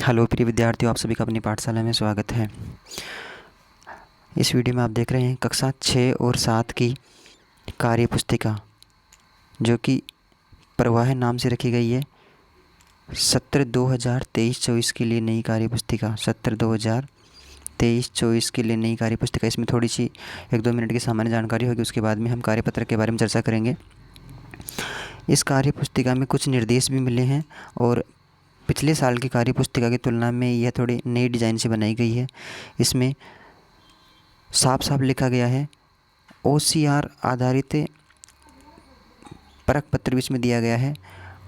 Hello प्रिय विद्यार्थियों, आप सभी का अपनी पाठशाला में स्वागत है। इस वीडियो में आप देख रहे हैं कक्षा 6 और 7 की कार्य पुस्तिका, जो कि प्रवाह नाम से रखी गई है। सत्र 2023-24 के लिए नई कार्य पुस्तिका, सत्र 2023-24 के लिए नई कार्य पुस्तिका। इसमें थोड़ी सी 1-2 मिनट की सामान्य जानकारी होगी, उसके बाद में हम कार्यपत्र के बारे में चर्चा करेंगे। इस कार्य पुस्तिका में कुछ निर्देश भी मिले हैं और पिछले साल की कार्य पुस्तिका की तुलना में यह थोड़ी नई डिज़ाइन से बनाई गई है। इसमें साफ साफ लिखा गया है OCR आधारित परख पत्र भी इसमें दिया गया है,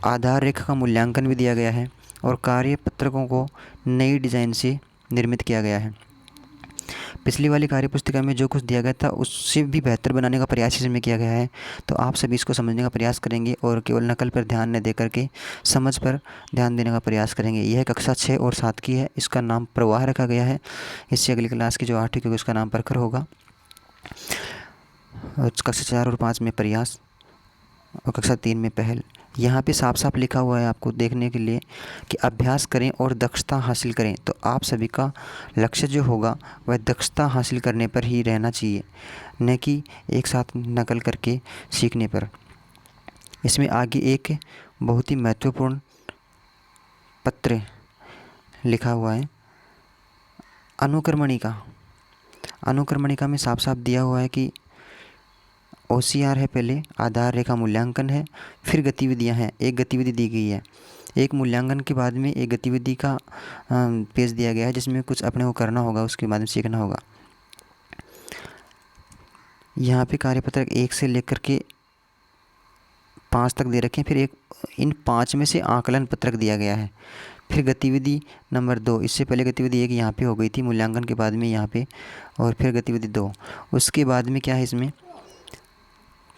आधार रेखा का मूल्यांकन भी दिया गया है और कार्य पत्रकों को नई डिज़ाइन से निर्मित किया गया है। पिछली वाली कार्य पुस्तिका में जो कुछ दिया गया था उससे भी बेहतर बनाने का प्रयास इसमें किया गया है। तो आप सभी इसको समझने का प्रयास करेंगे और केवल नकल पर ध्यान न दे करके समझ पर ध्यान देने का प्रयास करेंगे। यह कक्षा 6 और 7 की है। इसका नाम प्रवाह रखा गया है। इससे अगली क्लास की जो 8वीं की होगी उसका नाम प्रखर होगा। कक्षा 4 और 5 में प्रयास और कक्षा 3 में पहल। यहाँ पे साफ साफ लिखा हुआ है आपको देखने के लिए कि अभ्यास करें और दक्षता हासिल करें। तो आप सभी का लक्ष्य जो होगा वह दक्षता हासिल करने पर ही रहना चाहिए, न कि एक साथ नकल करके सीखने पर। इसमें आगे एक बहुत ही महत्वपूर्ण पत्र लिखा हुआ है, अनुक्रमणिका। अनुक्रमणिका में साफ साफ दिया हुआ है कि OCR है, पहले आधार रेखा मूल्यांकन है, फिर गतिविधियां हैं। एक गतिविधि दी गई है, एक मूल्यांकन के बाद में एक गतिविधि का पेज दिया गया है जिसमें कुछ अपने को करना होगा, उसके बाद में सीखना होगा। यहाँ पे कार्यपत्रक 1 से लेकर के 5 तक दे रखे हैं। फिर एक इन 5 में से आकलन पत्रक दिया गया है। फिर गतिविधि नंबर 2, इससे पहले गतिविधि 1 यहाँ पे हो गई थी मूल्यांकन के बाद में यहाँ पे, और फिर गतिविधि 2। उसके बाद में क्या है, इसमें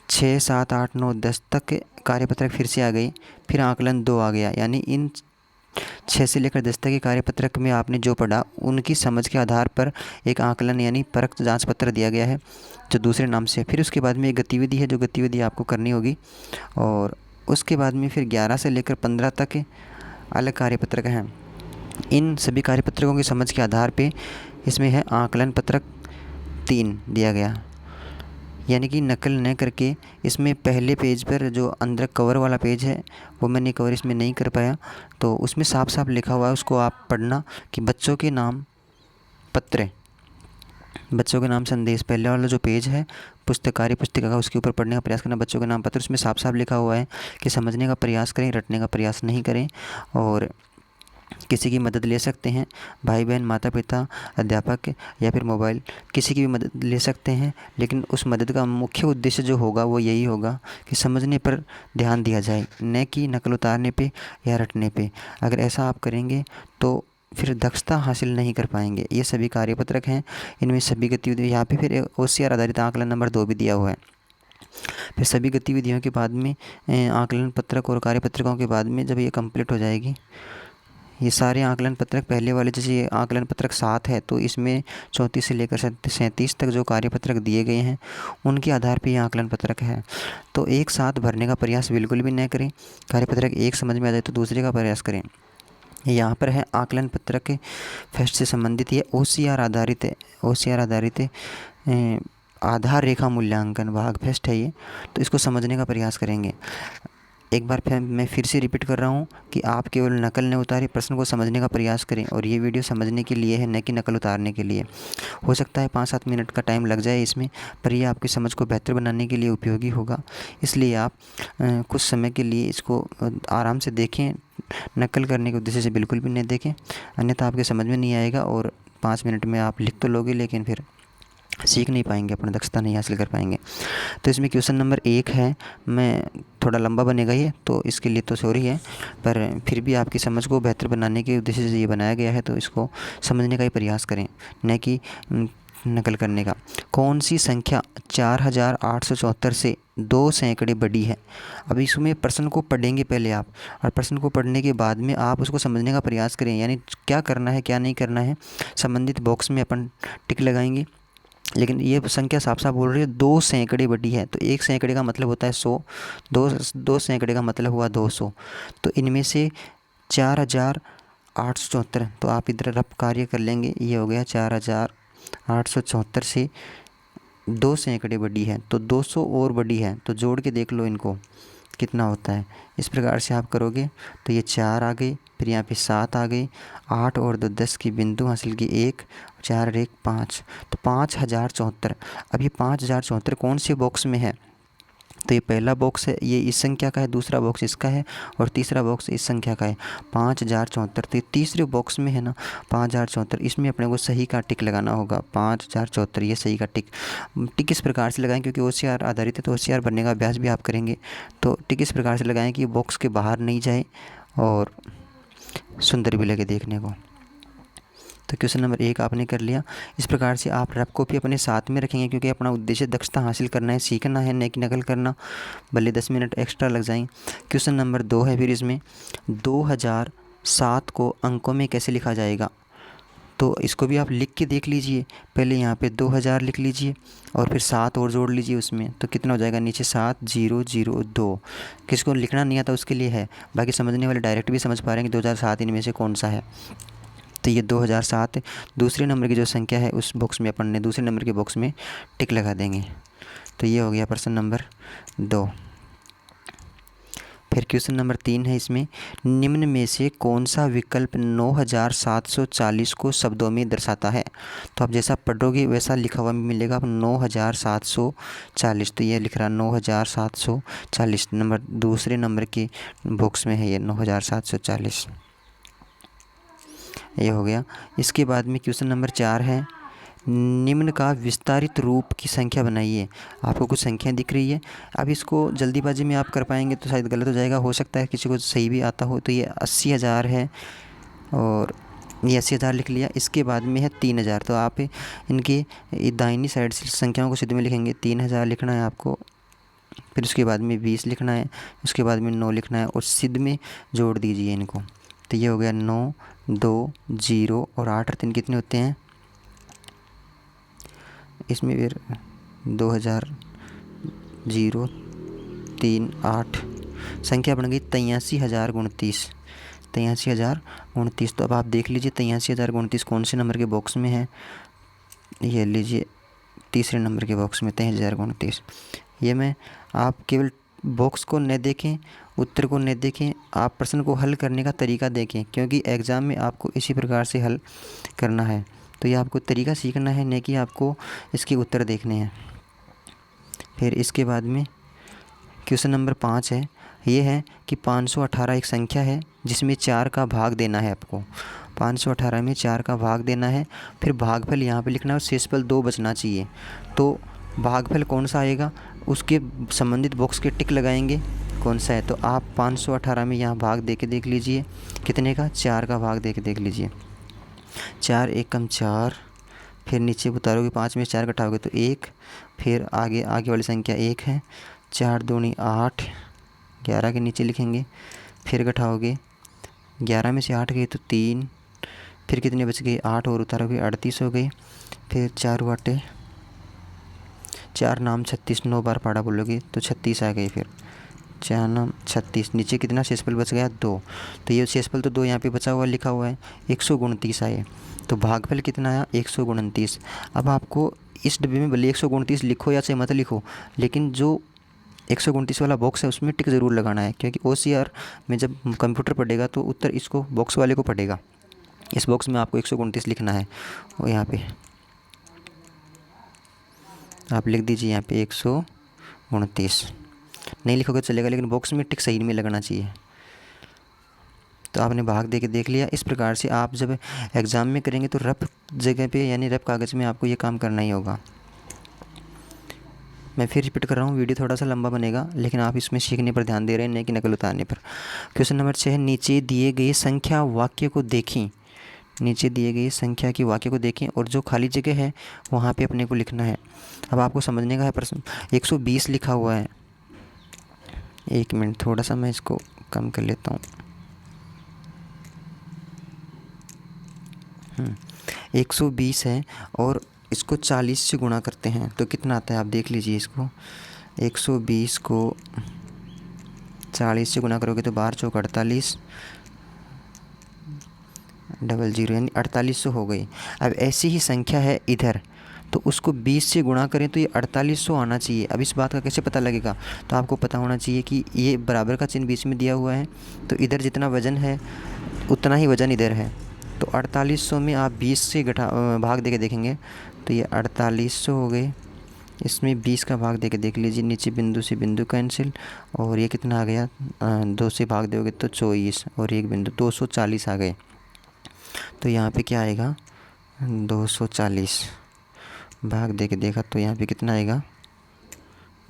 6, 7, 8, 9, 10 तक कार्यपत्रक फिर से आ गई। फिर आकलन 2 आ गया। यानी इन 6 से लेकर 10 तक के कार्यपत्रक में आपने जो पढ़ा उनकी समझ के आधार पर एक आकलन यानी परख जांच पत्र दिया गया है, जो दूसरे नाम से। फिर उसके बाद में एक गतिविधि है, जो गतिविधि आपको करनी होगी। और उसके बाद में फिर 11 से लेकर 15 तक अलग कार्यपत्रक हैं। इन सभी कार्यपत्रकों की समझ के आधार पे इसमें है आकलन पत्रक 3 दिया गया। यानी कि नकल न करके इसमें पहले पेज पर जो अंदर कवर वाला पेज है वो मैंने कवर इसमें नहीं कर पाया, तो उसमें साफ साफ लिखा हुआ है, उसको आप पढ़ना कि बच्चों के नाम पत्र, बच्चों के नाम संदेश, पहले वाला जो पेज है कार्य पुस्तिका का उसके ऊपर पढ़ने का प्रयास करना। बच्चों के नाम पत्र, उसमें साफ साफ लिखा हुआ है कि समझने का प्रयास करें, रटने का प्रयास नहीं करें। और किसी की मदद ले सकते हैं, भाई बहन, माता पिता, अध्यापक या फिर मोबाइल, किसी की भी मदद ले सकते हैं। लेकिन उस मदद का मुख्य उद्देश्य जो होगा वो यही होगा कि समझने पर ध्यान दिया जाए, न कि नकल उतारने पे या रटने पे। अगर ऐसा आप करेंगे तो फिर दक्षता हासिल नहीं कर पाएंगे। ये सभी कार्यपत्रक हैं, इनमें सभी गतिविधि, यहाँ पे फिर OCR आधारित आकलन नंबर 2 भी दिया हुआ है। फिर सभी गतिविधियों के बाद में आकलन पत्रक और कार्यपत्रकों के बाद में जब ये कंप्लीट हो जाएगी, ये सारे आकलन पत्रक पहले वाले, जैसे ये आकलन पत्रक 7 है तो इसमें 34 से लेकर 37 तक जो कार्यपत्रक दिए गए हैं उनके आधार पर ये आकलन पत्रक है। तो एक साथ भरने का प्रयास बिल्कुल भी न करें। कार्यपत्रक एक समझ में आ जाए तो दूसरे का प्रयास करें। यहाँ पर है आकलन पत्रक फेस्ट से संबंधित, ये OCR आधारित है। OCR आधारित आधार रेखा मूल्यांकन भाग फेस्ट है ये, तो इसको समझने का प्रयास करेंगे। एक बार मैं फिर से रिपीट कर रहा हूँ कि आप केवल नकल न उतारें, प्रश्न को समझने का प्रयास करें। और ये वीडियो समझने के लिए है, न कि नकल उतारने के लिए। हो सकता है 5-7 मिनट का टाइम लग जाए इसमें, पर ये आपकी समझ को बेहतर बनाने के लिए उपयोगी होगा। इसलिए आप कुछ समय के लिए इसको आराम से देखें, नकल करने के उद्देश्य से बिल्कुल भी नहीं देखें, अन्यथा आपके समझ में नहीं आएगा और 5 मिनट में आप लिख तो लोगे लेकिन फिर सीख नहीं पाएंगे, अपनी दक्षता नहीं हासिल कर पाएंगे। तो इसमें क्वेश्चन नंबर 1 है, मैं थोड़ा लंबा बनेगा ये, तो इसके लिए तो सॉरी है, पर फिर भी आपकी समझ को बेहतर बनाने के उद्देश्य से ये बनाया गया है, तो इसको समझने का ही प्रयास करें, न कि नकल करने का। कौन सी संख्या 4874 से 2 सैकड़े बड़ी है? अब इसमें प्रश्न को पढ़ेंगे पहले आप, और प्रश्न को पढ़ने के बाद में आप उसको समझने का प्रयास करें। यानी क्या करना है क्या नहीं करना है, संबंधित बॉक्स में अपन टिक लगाएंगे। लेकिन ये संख्या साफ साफ बोल रही है 2 सैकड़े बड़ी है, तो 1 सैकड़े का मतलब होता है 100, 2 सैकड़े का मतलब हुआ 200। तो इनमें से 4874 874, तो आप इधर रफ कार्य कर लेंगे। ये हो गया 4874 से 2 सैकड़े बड़ी है तो 200 और बड़ी है, तो जोड़ के देख लो इनको कितना होता है। इस प्रकार से आप करोगे तो ये 4 आ गई, फिर यहाँ पे 7 आ गई, 8 और 2 10 की बिंदु हासिल की 1, 4 और 1 5, तो 5074। अब ये 5074 कौन से बॉक्स में है? तो ये पहला बॉक्स है, ये इस संख्या का है, दूसरा बॉक्स इसका है और तीसरा बॉक्स इस संख्या का है 5074। तो ये तीसरे बॉक्स में है ना 5074, इसमें अपने को सही का टिक लगाना होगा। 5074 ये सही का टिक। टिक इस प्रकार से लगाएं, क्योंकि होशियार आधारित है तो होशियार बनने का अभ्यास भी आप करेंगे। तो टिक इस प्रकार से लगाएं कि बॉक्स के बाहर नहीं जाए और सुंदर भी लगे देखने को। तो क्वेश्चन नंबर 1 आपने कर लिया। इस प्रकार से आप रफ कॉपी अपने साथ में रखेंगे, क्योंकि अपना उद्देश्य दक्षता हासिल करना है, सीखना है, न कि नकल करना, भले 10 मिनट एक्स्ट्रा लग जाएं। क्वेश्चन नंबर 2 है, फिर इसमें 2007 को अंकों में कैसे लिखा जाएगा? तो इसको भी आप लिख के देख लीजिए। पहले यहाँ पे 2000 लिख लीजिए और फिर 7 और जोड़ लीजिए उसमें, तो कितना हो जाएगा नीचे 7002। किसको लिखना नहीं आता उसके लिए है, बाकी समझने वाले डायरेक्ट भी समझ पा रहे हैं कि 2007 इनमें से कौन सा है। तो ये 2007 दूसरे नंबर की जो संख्या है उस बॉक्स में अपन ने दूसरे नंबर के बॉक्स में टिक लगा देंगे। तो ये हो गया प्रश्न नंबर 2। फिर क्वेश्चन नंबर 3 है, इसमें निम्न में से कौन सा विकल्प 9740 को शब्दों में दर्शाता है? तो आप जैसा पढ़ोगे वैसा लिखा हुआ मिलेगा। आप 9740, तो ये लिख रहा 9740 नंबर दूसरे नंबर के बॉक्स में है ये 9740। ये हो गया। इसके बाद में क्वेश्चन नंबर 4 है, निम्न का विस्तारित रूप की संख्या बनाइए। आपको कुछ संख्या दिख रही है, अब इसको जल्दीबाजी में आप कर पाएंगे तो शायद गलत हो जाएगा, हो सकता है किसी को सही भी आता हो। तो ये 80,000 है और ये 80,000 लिख लिया। इसके बाद में है 3,000, तो आप इनके दाहिनी साइड से संख्याओं को सिद्ध में लिखेंगे। 3,000 लिखना है आपको, फिर उसके बाद में 20 लिखना है, उसके बाद में 9 लिखना है और सिद्ध में जोड़ दीजिए इनको। तो ये हो गया 9, 2, 0 और 8 और 3 कितने होते हैं? इसमें फिर 2000 0 3 8 संख्या बन गई 83,029। 83,029। तो अब आप देख लीजिए 83,029 कौन से नंबर के बॉक्स में है? ये लीजिए तीसरे नंबर के बॉक्स में 83,029। ये मैं आप केवल बॉक्स को न देखें, उत्तर को न देखें, आप प्रश्न को हल करने का तरीका देखें, क्योंकि एग्ज़ाम में आपको इसी प्रकार से हल करना है। तो ये आपको तरीका सीखना है, न कि आपको इसके उत्तर देखने हैं। फिर इसके बाद में क्वेश्चन नंबर 5 है, ये है कि 518 एक संख्या है जिसमें 4 का भाग देना है आपको। 518 में 4 का भाग देना है, फिर भागफल यहाँ पे लिखना है और शेषफल 2 बचना चाहिए। तो भागफल कौन सा आएगा उसके संबंधित बॉक्स के टिक लगाएंगे कौन सा है। तो आप 518 में यहाँ भाग दे के देख लीजिए कितने का, 4 का भाग दे के देख लीजिए। 4 एकम 4, फिर नीचे उतारोगे 5 में 4 घटाओगे तो 1, फिर आगे वाली संख्या 1 है। 4 दूनी 8, 11 के नीचे लिखेंगे, फिर घटाओगे 11 में से 8 गए तो 3, फिर कितने बच गए 8 और उतारोगे 38 हो गई। फिर 4 वाटे 4 नाम 36, 9 बार पाड़ा बोलोगे तो 36 आ गई। फिर 4 नाम 36, नीचे कितना शेषफल बच गया 2। तो ये शेषफल तो 2 यहाँ पे बचा हुआ लिखा हुआ है, 129 आए। तो भागफल कितना आया 129। अब आपको इस डब्बे में भले 129 लिखो या चाहे मत लिखो, लेकिन जो 129 वाला बॉक्स है उसमें टिक ज़रूर लगाना है, क्योंकि OCR में जब कंप्यूटर पढ़ेगा तो उत्तर इसको बॉक्स वाले को पढ़ेगा। इस बॉक्स में आपको 129 लिखना है और यहाँ पे आप लिख दीजिए, यहाँ पे 129 नहीं लिखोगे चलेगा, लेकिन बॉक्स में टिक सही में लगना चाहिए। तो आपने भाग दे के देख लिया। इस प्रकार से आप जब एग्ज़ाम में करेंगे तो रफ जगह पे यानी रफ कागज़ में आपको ये काम करना ही होगा। मैं फिर रिपीट कर रहा हूँ, वीडियो थोड़ा सा लंबा बनेगा, लेकिन आप इसमें सीखने पर ध्यान दे रहे हैं, नहीं कि नकल उतारने पर। क्वेश्चन नंबर 6 है, नीचे दिए गए संख्या वाक्य को देखें। नीचे दिए गए संख्या की वाक्य को देखें और जो खाली जगह है वहाँ पे अपने को लिखना है। अब आपको समझने का है प्रश्न। 120 लिखा हुआ है, 1 मिनट थोड़ा सा मैं इसको कम कर लेता हूँ। 120 है और इसको 40 से गुणा करते हैं तो कितना आता है आप देख लीजिए इसको। 120 को 40 से गुणा करोगे तो 12 चौक 48, डबल जीरो यानी 4800 हो गई। अब ऐसी ही संख्या है इधर, तो उसको 20 से गुणा करें तो ये 4800 आना चाहिए। अब इस बात का कैसे पता लगेगा, तो आपको पता होना चाहिए कि ये बराबर का चिन्ह बीच में दिया हुआ है, तो इधर जितना वज़न है उतना ही वज़न इधर है। तो 4800 में आप 20 से भाग दे के देखेंगे तो ये 4800 हो गए। इसमें 20 का भाग दे के देख लीजिए, नीचे बिंदु से बिंदु कैंसिल, और ये कितना आ गया, 2 से भाग दोगे तो 24, और एक बिंदु 240 आ गए। तो यहाँ पे क्या आएगा, 240 भाग दे के देखा तो यहाँ पे कितना आएगा,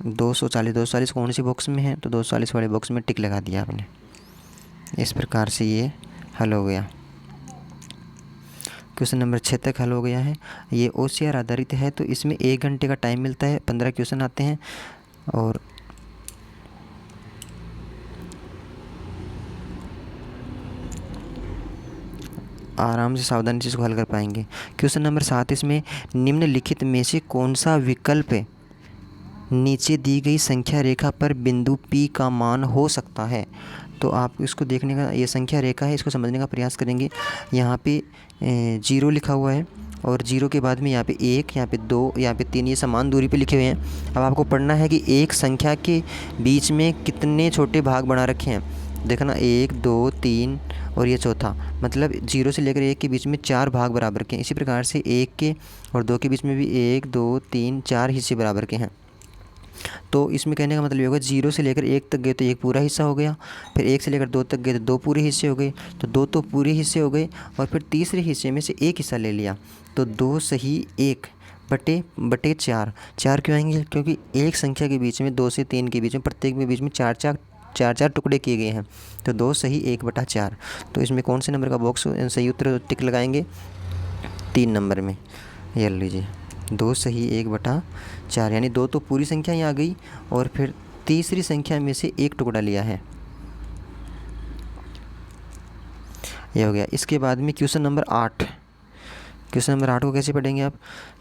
240। 240 कौन सी बॉक्स में है, तो 240 वाले बॉक्स में टिक लगा दिया आपने। इस प्रकार से ये हल हो गया। क्वेश्चन नंबर 6 तक हल हो गया है। ये OCR आधारित है, तो इसमें 1 घंटे का टाइम मिलता है, 15 क्वेश्चन आते हैं, और आराम से सावधानी से इसको हल कर पाएंगे। क्वेश्चन नंबर 7, इसमें निम्नलिखित में से कौन सा विकल्प नीचे दी गई संख्या रेखा पर बिंदु P का मान हो सकता है। तो आप इसको देखने का, ये संख्या रेखा है, इसको समझने का प्रयास करेंगे। यहाँ पे 0 लिखा हुआ है, और 0 के बाद में यहाँ पे 1, यहाँ पे 2, यहाँ पे 3, ये समान दूरी पे लिखे हुए हैं। अब आपको पढ़ना है कि एक संख्या के बीच में कितने छोटे भाग बना रखे हैं। देखना 1, 2, 3 और ये चौथा, मतलब 0 से लेकर 1 के बीच में 4 भाग बराबर के हैं। इसी प्रकार से 1 के और 2 के बीच में भी 1, 2, 3, 4 हिस्से बराबर के हैं। तो इसमें कहने का मतलब ये होगा, 0 से लेकर 1 तक गए तो 1 पूरा हिस्सा हो गया, फिर 1 से लेकर 2 तक गए तो 2 पूरे हिस्से हो गए, तो 2 तो पूरे हिस्से हो गए, और फिर तीसरे हिस्से में से 1 हिस्सा ले लिया, तो 2 सही 1 बटे 4। 4 क्यों आएंगे, क्योंकि एक संख्या के बीच में 2 से 3 के बीच में प्रत्येक में बीच में 4 टुकड़े किए गए हैं, तो 2 सही 1/4। तो इसमें कौन से नंबर का बॉक्स सही उत्तर टिक लगाएंगे, 3 नंबर में। ये लीजिए 2 सही 1/4, यानी 2 तो पूरी संख्या ही आ गई, और फिर तीसरी संख्या में से 1 टुकड़ा लिया है, ये हो गया। इसके बाद में क्वेश्चन नंबर 8। क्वेश्चन नंबर 8 को कैसे पढ़ेंगे आप,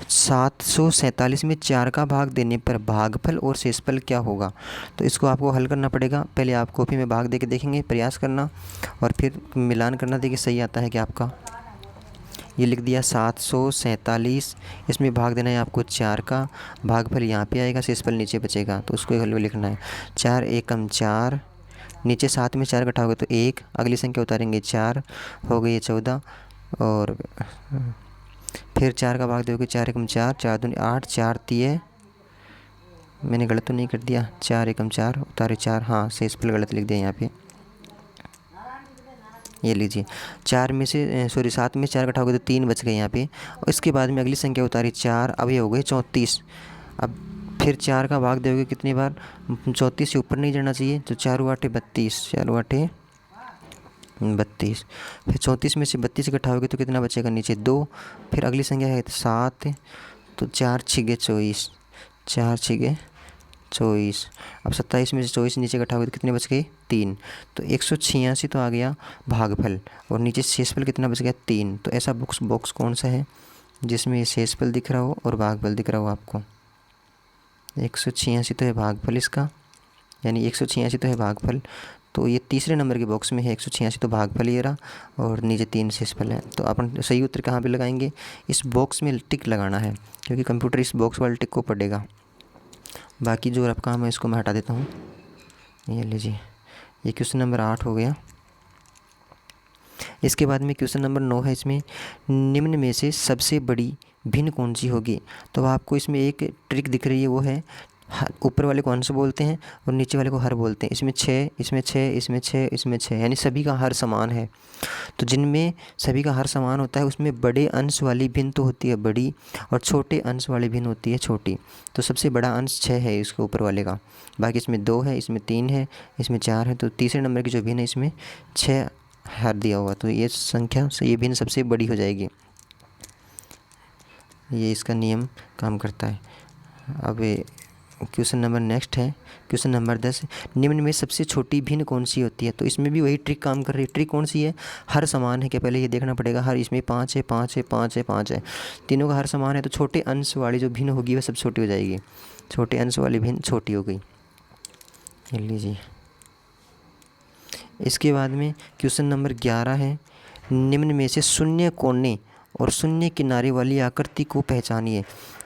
747 में 4 का भाग देने पर भागफल और शेषफल क्या होगा। तो इसको आपको हल करना पड़ेगा। पहले आप कॉपी में भाग दे के देखेंगे, प्रयास करना, और फिर मिलान करना, देखिए सही आता है कि आपका। ये लिख दिया 747, इसमें भाग देना है आपको 4 का, भागफल यहाँ पे आएगा, शेषफल नीचे बचेगा, तो उसको हल में लिखना है। 4 एकम 4, नीचे 7 में 4 इकट्ठा होगा तो 1, अगली संख्या उतारेंगे 4, हो गई 14, और फिर 4 का भाग दोगे, 4 एकम 4, 4 दूनी 8, 4 तिये, मैंने गलत तो नहीं कर दिया, 4 एकम 4 उतारे 4, हाँ शेषफल गलत लिख दिया यहाँ पे। ये लीजिए 4 में से 7 में 4 इकट्ठा हो गए तो 3 बच गए यहाँ पे, और इसके बाद में अगली संख्या उतारी 4, अब ये हो गए 34। अब फिर 4 का भाग दोगे कितनी बार, 34 से ऊपर नहीं जाना चाहिए, तो 4 आठे 32, 4 आठे 32, फिर 34 में से 32 इकट्ठा हो गए तो कितना बचेगा, नीचे 2, फिर अगली संख्या है 7, तो 4 छिगे 24, 4 छिगे 24। अब 27 में से 24 नीचे इकट्ठा हुए तो कितने बच गए, 3, तो 186 तो आ गया भागफल, और नीचे शेषफल कितना बच गया, 3। तो ऐसा बॉक्स कौन सा है जिसमें ये शेषफल दिख रहा हो और भागफल दिख रहा हो आपको। 186 तो है भागफल इसका, यानी 186 तो है भागफल, तो ये तीसरे नंबर के बॉक्स में है 186 तो भागफल ये रहा, और नीचे 3 शेषफल है। तो अपन सही उत्तर कहाँ पे लगाएंगे, इस बॉक्स में टिक लगाना है, क्योंकि कंप्यूटर इस बॉक्स वाले टिक को पढ़ेगा। बाकी जो रफ काम है इसको मैं हटा देता हूँ। ये लीजिए, ये क्वेश्चन नंबर 8 हो गया। इसके बाद में क्वेश्चन नंबर 9 है। इसमें निम्न में से सबसे बड़ी भिन्न कौन सी होगी। तो आपको इसमें एक ट्रिक दिख रही है, वो है ऊपर वाले को अंश बोलते हैं और नीचे वाले को हर बोलते हैं। इसमें 6, इसमें 6, इसमें 6, इसमें 6, यानी सभी का हर समान है। तो जिनमें सभी का हर समान होता है उसमें बड़े अंश वाली भिन्न तो होती है बड़ी, और छोटे अंश वाली भिन्न होती है छोटी। तो सबसे बड़ा अंश 6 है इसके ऊपर वाले का, बाकी इसमें 2 है, इसमें 3 है, इसमें 4 है। तो तीसरे नंबर की जो भिन्न है इसमें 6 हर दिया हुआ, तो ये संख्या ये भिन्न सबसे बड़ी हो जाएगी। ये इसका नियम काम करता है। अब क्वेश्चन नंबर नेक्स्ट है, क्वेश्चन नंबर 10। निम्न में सबसे छोटी भिन्न कौन सी होती है। तो इसमें भी वही ट्रिक काम कर रही है। ट्रिक कौन सी है, हर समान है क्या, पहले ये देखना पड़ेगा। हर इसमें 5 है, 5 है, 5 है, 5 है, तीनों का हर समान है, तो छोटे अंश वाली जो भिन्न होगी वह सब छोटी हो जाएगी। छोटे अंश वाली भिन्न छोटी हो गई। लीजिए, इसके बाद में क्वेश्चन नंबर 11 है। निम्न में से शून्य कोने और शून्य किनारे वाली आकृति को पहचानिए।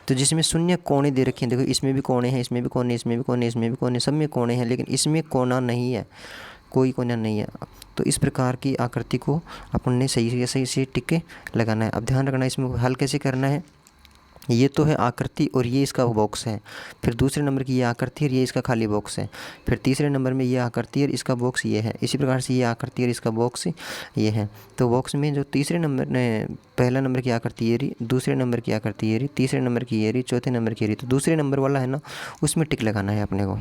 तो जिसमें शून्य कोने दे रखे हैं, देखो इसमें भी कोने हैं, इसमें भी कोने, इसमें भी कोने, इसमें भी कोने, सब में कोने हैं, लेकिन इसमें कोना नहीं है, कोई कोना नहीं है। तो इस प्रकार की आकृति को अपन ने सही से टिक के लगाना है। अब ध्यान रखना इसमें हल कैसे करना है। ये तो है आकृति और ये इसका बॉक्स है, फिर दूसरे नंबर की ये आकृति और ये इसका खाली बॉक्स है, फिर तीसरे नंबर में ये आकृति और इसका बॉक्स ये है। इसी प्रकार से ये आकृति और इसका बॉक्स ये है। तो बॉक्स में जो तीसरे नंबर ने पहला नंबर की आकृति ये रही, दूसरे नंबर की आकृति ये रही, तीसरे नंबर की ये रही, चौथे नंबर की ये रही। तो दूसरे नंबर वाला है ना, उसमें टिक लगाना है अपने को,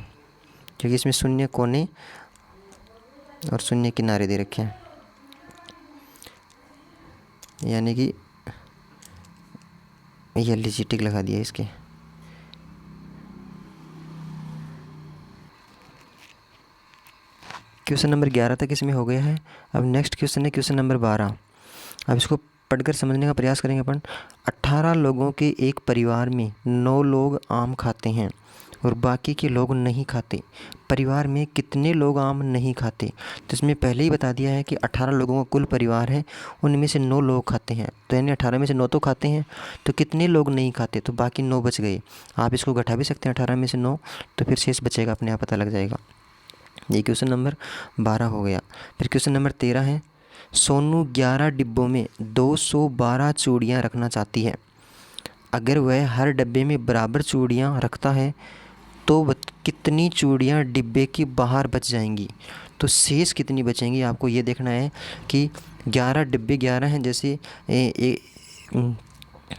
क्योंकि इसमें शून्य कोने और शून्य किनारे दे रखे हैं, यानी कि ये लीजिए टिक लगा दिया इसके। क्वेश्चन नंबर 11 तक इसमें हो गया है। अब नेक्स्ट क्वेश्चन है क्वेश्चन नंबर 12। अब इसको पढ़कर समझने का प्रयास करेंगे अपन। 18 लोगों के एक परिवार में 9 लोग आम खाते हैं और बाकी के लोग नहीं खाते। परिवार में कितने लोग आम नहीं खाते। तो इसमें पहले ही बता दिया है कि 18 लोगों का कुल परिवार है, उनमें से 9 लोग खाते हैं। तो यानी 18 में से 9 तो खाते हैं, तो कितने लोग नहीं खाते, तो बाकी 9 बच गए। आप इसको घटा भी सकते हैं 18 में से 9, तो फिर शेष बचेगा, अपने आप पता लग जाएगा। ये क्वेश्चन नंबर 12 हो गया। फिर क्वेश्चन नंबर 13 है, सोनू 11 डिब्बों में 212 चूड़ियाँ रखना चाहती है। अगर वह हर डब्बे में बराबर चूड़ियाँ रखता है तो कितनी चूड़ियाँ डिब्बे के बाहर बच जाएंगी। तो शेष कितनी बचेंगी आपको ये देखना है कि 11 डिब्बे 11 हैं। जैसे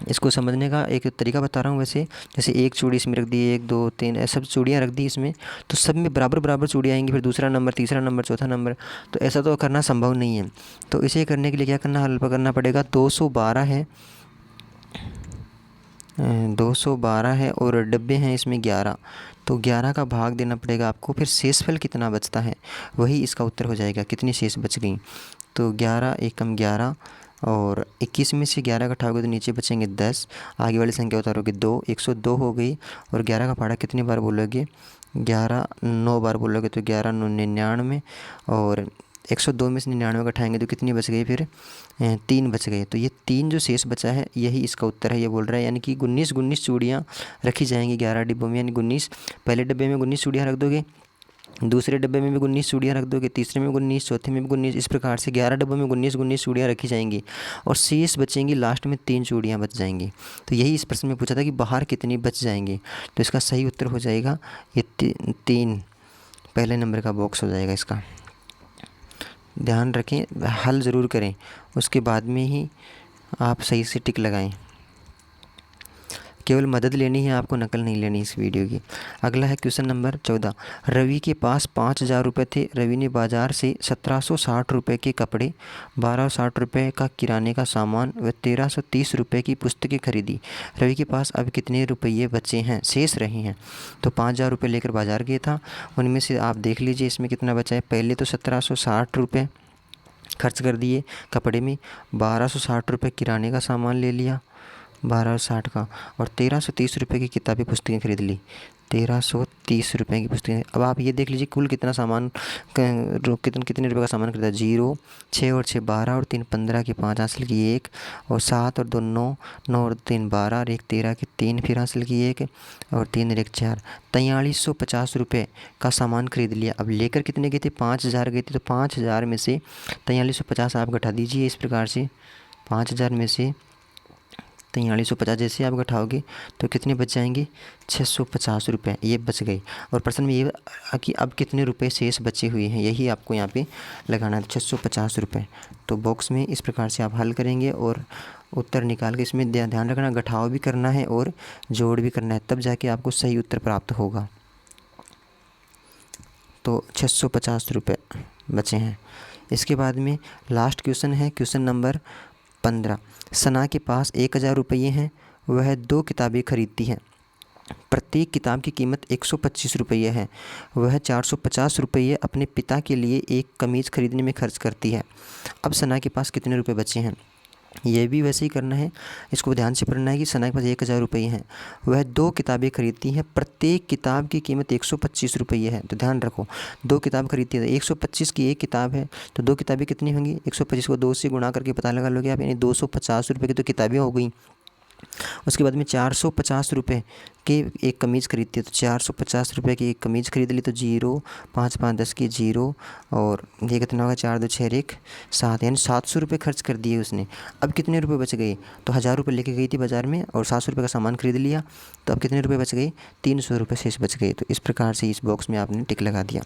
इसको समझने का एक तरीका बता रहा हूँ। वैसे जैसे एक चूड़ी इसमें रख दी, 1 2 3 ऐसे सब चूड़ियाँ रख दी इसमें, तो सब में बराबर बराबर चूड़ियाँ आएंगी। फिर दूसरा नंबर, तीसरा नंबर, चौथा नंबर, तो ऐसा तो करना संभव नहीं है। तो इसे करने के लिए क्या करना, हल करना पड़ेगा। 212 है, 212 है और डब्बे हैं इसमें 11, तो 11 का भाग देना पड़ेगा आपको। फिर शेषफल कितना बचता है वही इसका उत्तर हो जाएगा, कितनी शेष बच गई। तो 11 एकम 11 और 21 में से 11 घटाओगे तो नीचे बचेंगे 10, आगे वाली संख्या उतारोगे 2, 102 हो गई। और 11 का पहाड़ा कितनी बार बोलोगे, 11 9 बार बोलोगे तो 11 9 99, और 102 में से 99 घटाएंगे तो कितनी बच गई, फिर 3 बच गए। तो ये 3 जो शेष बचा है यही इसका उत्तर है, ये बोल रहा है। यानी कि 19 चूड़ियाँ रखी जाएंगी 11 डिब्बों में, यानी 19 पहले डब्बे में 19 चूड़ियाँ रख दोगे, दूसरे डब्बे में भी 19 चूड़ियाँ रख दोगे, तीसरे में 19, चौथे में भी 19, इस प्रकार से 11 डब्बों में 19 चूड़ियाँ रखी जाएंगी और शेष बचेंगी, लास्ट में 3 चूड़ियाँ बच जाएंगी। तो यही इस प्रश्न में पूछा था कि बाहर कितनी बच जाएंगी। तो इसका सही उत्तर हो जाएगा ये 3, पहले नंबर का बॉक्स हो जाएगा इसका। ध्यान रखें, हल ज़रूर करें, उसके बाद में ही आप सही से टिक लगाएं। केवल मदद लेनी है आपको, नकल नहीं लेनी इस वीडियो की। अगला है क्वेश्चन नंबर 14। रवि के पास 5000 रुपये थे। रवि ने बाज़ार से 1760 रुपये के कपड़े, 1260 रुपये का किराने का सामान व 1330 रुपये की पुस्तकें खरीदी। रवि के पास अब कितने रुपये बचे हैं, शेष रहे हैं। तो 5000 रुपये लेकर बाज़ार गया था, उनमें से आप देख लीजिए इसमें कितना बचा है। पहले तो 1760 रुपये खर्च कर दिए कपड़े में, 1260 रुपये किराने का सामान ले लिया 1260 का, और 1330 रुपये की किताबी पुस्तकें खरीद ली, 1330 रुपये की पुस्तकें। अब आप ये देख लीजिए कुल कितना सामान, कितने रुपये का सामान खरीदा। 0 6 और 6 12 और 3 15 की 5 हासिल की 1, और 7 और 2 9, 9 और 3 12 और 1 13 की 3 फिर हासिल की 1, और 3 और 1 4, 4350 रुपये का सामान खरीद लिया। अब लेकर कितने गए थे, 5000 गए थे, तो 5000 में से 4350 आप घटा दीजिए इस प्रकार से। 5000 में से 4350 जैसे आप घटाओगे तो कितने बच जाएंगे, 650 रुपये ये बच गए। और प्रश्न में ये कि अब कितने रुपए शेष बचे हुए हैं, यही आपको यहाँ पे लगाना है, 650 रुपये। तो बॉक्स में इस प्रकार से आप हल करेंगे और उत्तर निकाल के, इसमें ध्यान रखना घटाव भी करना है और जोड़ भी करना है, तब जाके आपको सही उत्तर प्राप्त होगा। तो 650 रुपये बचे हैं। इसके बाद में लास्ट क्वेश्चन है क्वेश्चन नंबर 15। सना के पास 1000 रुपये हैं, वह 2 किताबें खरीदती है। प्रत्येक किताब की कीमत 125 रुपये है। वह 450 रुपये अपने पिता के लिए एक कमीज़ खरीदने में खर्च करती है। अब सना के पास कितने रुपए बचे हैं। ये भी वैसे ही करना है। इसको ध्यान से पढ़ना है कि सना के पास 1000 रुपये हैं, वह 2 किताबें खरीदती हैं, प्रत्येक किताब की कीमत 125 रुपये है। तो ध्यान रखो, 2 किताब खरीदती है, 125 की एक किताब है, तो 2 किताबें कितनी होंगी, 125 को 2 से गुणा करके पता लगा लोगे आप, यानी 250 रुपये की तो किताबें हो गई। उसके बाद में 450 रुपये की एक कमीज़ खरीदती है, तो 450 रुपये की एक कमीज़ खरीद ली, तो 0 5 5 10 की 0, और ये कितना होगा, 4 2 6 1 7, यानी 700 रुपये खर्च कर दिए उसने। अब कितने रुपए बच गए, तो 1000 रुपये लेके गई थी बाज़ार में और 700 रुपये का सामान खरीद लिया, तो अब कितने रुपये बच गए, 300 रुपये शेष बच गए। तो इस प्रकार से इस बॉक्स में आपने टिक लगा दिया।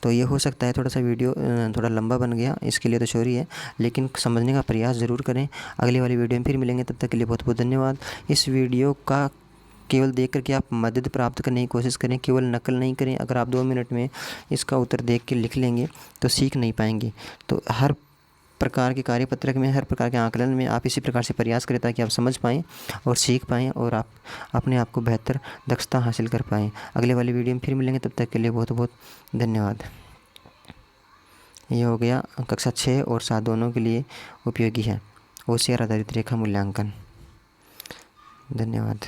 तो ये हो सकता है थोड़ा सा वीडियो थोड़ा लंबा बन गया, इसके लिए तो सॉरी है, लेकिन समझने का प्रयास ज़रूर करें। अगली वाली वीडियो में फिर मिलेंगे, तब तक के लिए बहुत बहुत धन्यवाद। इस वीडियो का केवल देख करके आप मदद प्राप्त करने की कोशिश करें, केवल नकल नहीं करें। अगर आप 2 मिनट में इसका उत्तर देख के लिख लेंगे तो सीख नहीं पाएंगे। तो हर प्रकार के कार्यपत्रक में, हर प्रकार के आकलन में आप इसी प्रकार से प्रयास करें, ताकि आप समझ पाएँ और सीख पाएँ और आप अपने आप को बेहतर दक्षता हासिल कर पाएँ। अगले वाली वीडियो में फिर मिलेंगे, तब तक के लिए बहुत बहुत धन्यवाद। ये हो गया कक्षा 6 और 7 दोनों के लिए उपयोगी है, OCR आधारित रेखा मूल्यांकन। धन्यवाद।